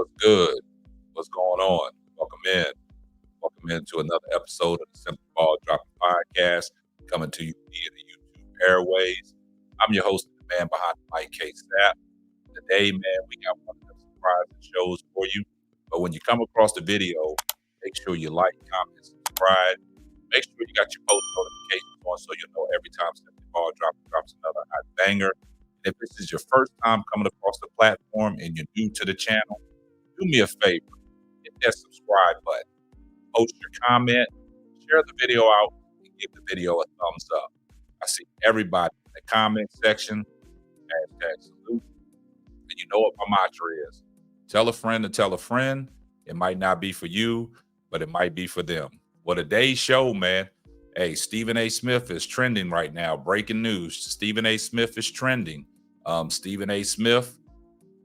What's good? What's going on? Welcome in. Welcome into another episode of the Simple Ball Dropping Podcast, coming to you via the YouTube airways. I'm your host, the man behind the mic, K Snap. Today, man, we got one of the surprising shows for you. But when you come across the video, make sure you like, comment, subscribe. Make sure you got your post notifications on so you'll know every time Simple Ball drops another hot banger. If this is your first time coming across the platform and you're new to the channel, do me a favor, hit that subscribe button, post your comment, share the video out, and give the video a thumbs up. I see everybody in the comment section, hashtag salute. And you know what my mantra is. Tell a friend to tell a friend. It might not be for you, but it might be for them. Well, today's show, man, hey, Stephen A. Smith is trending right now. Breaking news. Stephen A. Smith is trending. Stephen A. Smith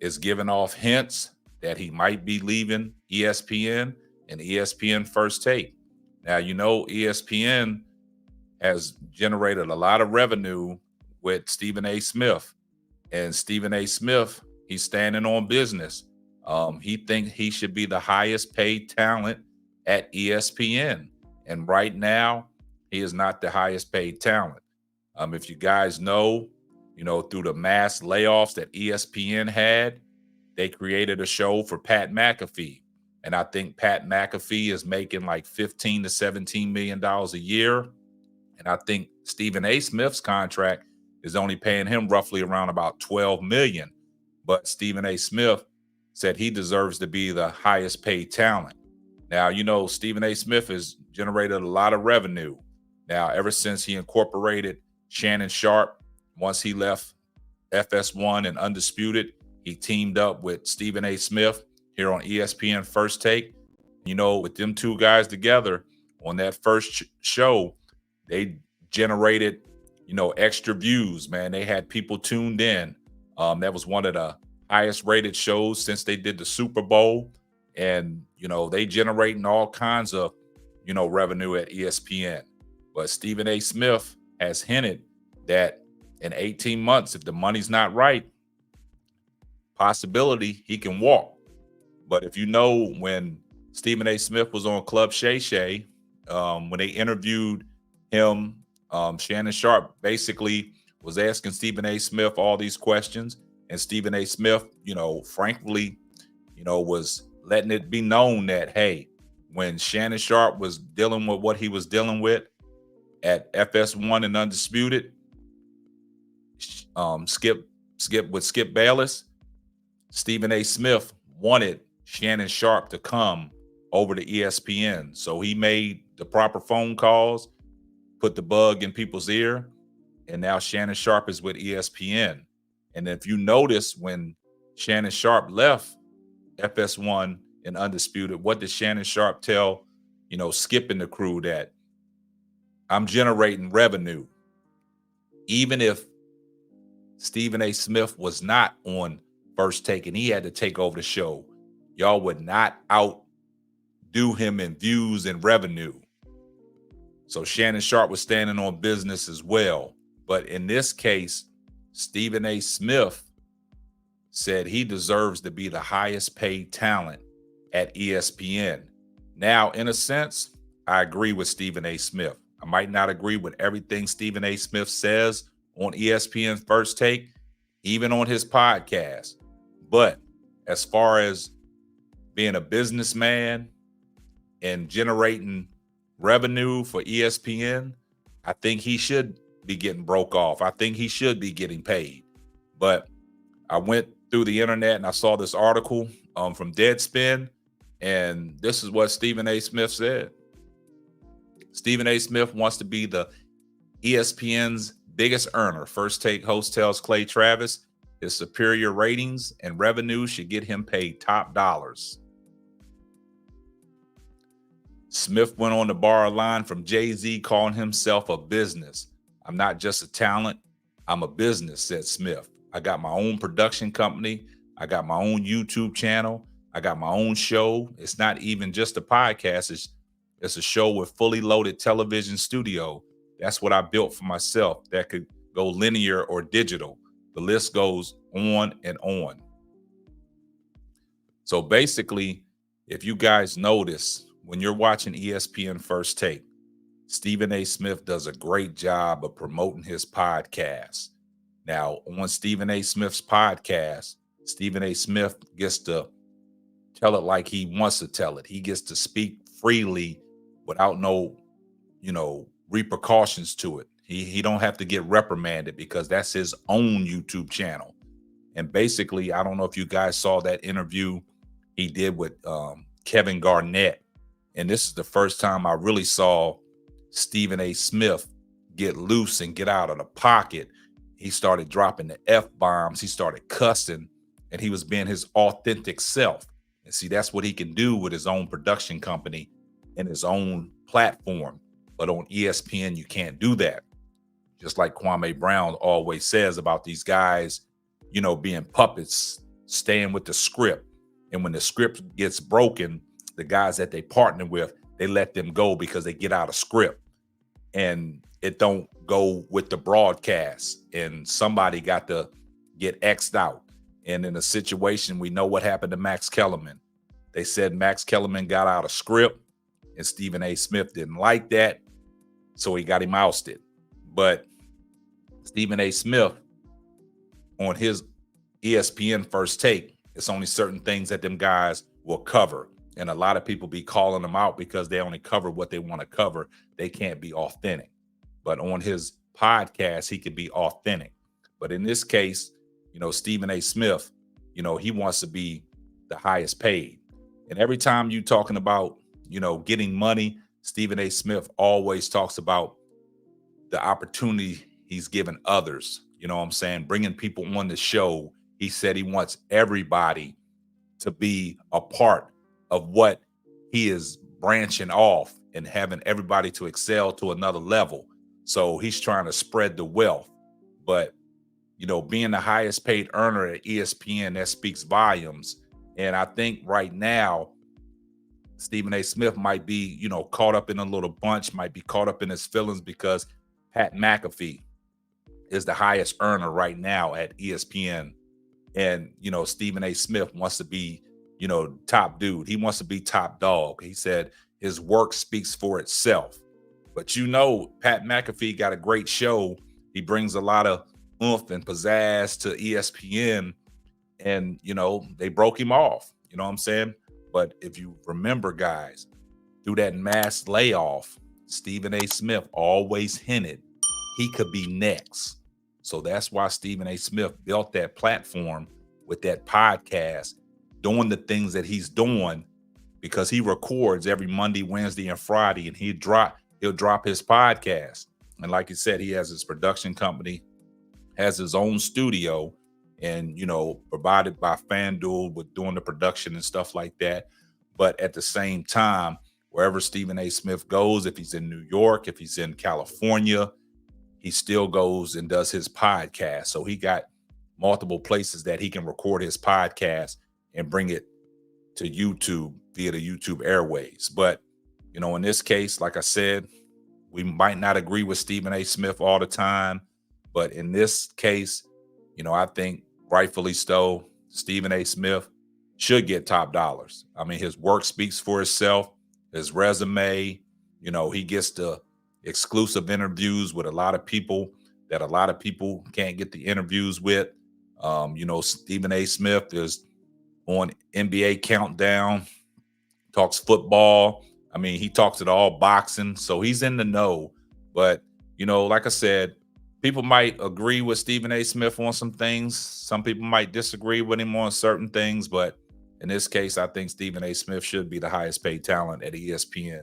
is giving off hints that he might be leaving ESPN and ESPN First Take. Now, you know, ESPN has generated a lot of revenue with Stephen A. Smith. And Stephen A. Smith, he's standing on business. He thinks he should be the highest paid talent at ESPN. And right now, he is not the highest paid talent. If you guys know, through the mass layoffs that ESPN had, they created a show for Pat McAfee. And I think Pat McAfee is making like $15 to $17 million a year. And I think Stephen A. Smith's contract is only paying him roughly around about $12 million. But Stephen A. Smith said he deserves to be the highest paid talent. Now, Stephen A. Smith has generated a lot of revenue. Now, ever since he incorporated Shannon Sharpe, once he left FS1 and Undisputed, he teamed up with Stephen A. Smith here on ESPN First Take. With them two guys together on that first show, they generated, extra views, man. They had people tuned in. That was one of the highest rated shows since they did the Super Bowl. And, they generating all kinds of, revenue at ESPN. But Stephen A. Smith has hinted that in 18 months, if the money's not right, possibility he can walk. But if you know, when Stephen A. Smith was on Club Shay Shay, when they interviewed him, Shannon Sharpe basically was asking Stephen A. Smith all these questions, and Stephen A. Smith, frankly, was letting it be known that, hey, when Shannon Sharpe was dealing with what he was dealing with at FS1 and Undisputed, Skip Bayless, Stephen A. Smith wanted Shannon Sharpe to come over to ESPN. So he made the proper phone calls, put the bug in people's ear, and now Shannon Sharpe is with ESPN. And if you notice, when Shannon Sharpe left FS1 and Undisputed, what did Shannon Sharpe tell, Skip and the crew? That I'm generating revenue. Even if Stephen A. Smith was not on First Take and he had to take over the show, y'all would not outdo him in views and revenue. So Shannon Sharpe was standing on business as well. But in this case, Stephen A. Smith said he deserves to be the highest paid talent at ESPN. Now, in a sense, I agree with Stephen A. Smith. I might not agree with everything Stephen A. Smith says on ESPN First Take, even on his podcast. But as far as being a businessman and generating revenue for ESPN, I think he should be getting broke off. I think he should be getting paid. But I went through the internet and I saw this article from Deadspin, and this is what Stephen A. Smith said. Stephen A. Smith wants to be the ESPN's biggest earner. First Take host tells Clay Travis his superior ratings and revenue should get him paid top dollars. Smith went on to borrow a line from Jay-Z, calling himself a business. I'm not just a talent, I'm a business, said Smith. I got my own production company. I got my own YouTube channel. I got my own show. It's not even just a podcast. It's a show with fully loaded television studio. That's what I built for myself that could go linear or digital. The list goes on and on. So basically, if you guys notice, when you're watching ESPN First Take, Stephen A. Smith does a great job of promoting his podcast. Now, on Stephen A. Smith's podcast, Stephen A. Smith gets to tell it like he wants to tell it. He gets to speak freely without no, repercussions to it. He don't have to get reprimanded because that's his own YouTube channel. And basically, I don't know if you guys saw that interview he did with Kevin Garnett. And this is the first time I really saw Stephen A. Smith get loose and get out of the pocket. He started dropping the F-bombs. He started cussing, and he was being his authentic self. And see, that's what he can do with his own production company and his own platform. But on ESPN, you can't do that. Just like Kwame Brown always says about these guys, being puppets, staying with the script. And when the script gets broken, the guys that they partner with, they let them go because they get out of script. And it don't go with the broadcast. And somebody got to get X'd out. And in a situation, we know what happened to Max Kellerman. They said Max Kellerman got out of script, and Stephen A. Smith didn't like that, so he got him ousted. But Stephen A. Smith, on his ESPN First Take, it's only certain things that them guys will cover. And a lot of people be calling them out because they only cover what they want to cover. They can't be authentic. But on his podcast, he could be authentic. But in this case, Stephen A. Smith, he wants to be the highest paid. And every time you talking about, getting money, Stephen A. Smith always talks about the opportunity he's given others. You know what I'm saying? Bringing people on the show. He said he wants everybody to be a part of what he is branching off and having everybody to excel to another level. So he's trying to spread the wealth. But, being the highest paid earner at ESPN, that speaks volumes. And I think right now, Stephen A. Smith might be, caught up in a little bunch, might be caught up in his feelings because Pat McAfee is the highest earner right now at ESPN. And, Stephen A. Smith wants to be, top dude. He wants to be top dog. He said his work speaks for itself. But, Pat McAfee got a great show. He brings a lot of oomph and pizzazz to ESPN. And, they broke him off. You know what I'm saying? But if you remember, guys, through that mass layoff, Stephen A. Smith always hinted he could be next. So that's why Stephen A. Smith built that platform with that podcast, doing the things that he's doing, because he records every Monday, Wednesday, and Friday, and he'll drop his podcast. And like you said, he has his production company, has his own studio, and, provided by FanDuel with doing the production and stuff like that. But at the same time, wherever Stephen A. Smith goes, if he's in New York, if he's in California, he still goes and does his podcast. So he got multiple places that he can record his podcast and bring it to YouTube via the YouTube airways. But, in this case, like I said, we might not agree with Stephen A. Smith all the time. But in this case, I think rightfully so, Stephen A. Smith should get top dollars. I mean, his work speaks for itself, his resume, he gets the exclusive interviews with a lot of people that a lot of people can't get the interviews with. Stephen A. Smith is on NBA Countdown, talks football. I mean, he talks it all, boxing. So he's in the know. But, like I said, people might agree with Stephen A. Smith on some things. Some people might disagree with him on certain things. But in this case, I think Stephen A. Smith should be the highest paid talent at ESPN.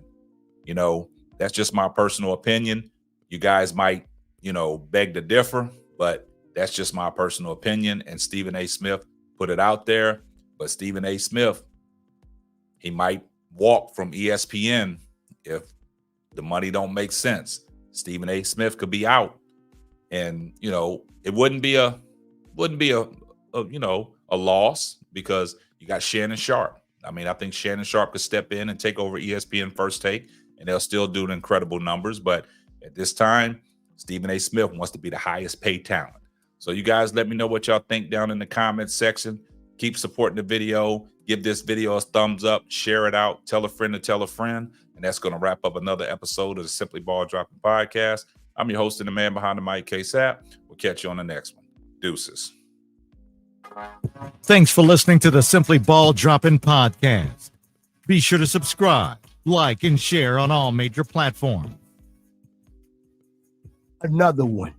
That's just my personal opinion. You guys might, beg to differ, but that's just my personal opinion. And Stephen A. Smith put it out there. But Stephen A. Smith, he might walk from ESPN if the money don't make sense. Stephen A. Smith could be out. And, it wouldn't be a loss because you got Shannon Sharp. I mean, I think Shannon Sharp could step in and take over ESPN First Take, and they'll still do the incredible numbers. But at this time, Stephen A. Smith wants to be the highest paid talent. So you guys let me know what y'all think down in the comments section. Keep supporting the video. Give this video a thumbs up. Share it out. Tell a friend to tell a friend. And that's going to wrap up another episode of the Simply Ball Dropping Podcast. I'm your host and the man behind the mic, K-Sap. We'll catch you on the next one. Deuces. Thanks for listening to the Simply Ball Dropping Podcast. Be sure to subscribe, like, and share on all major platforms. Another one.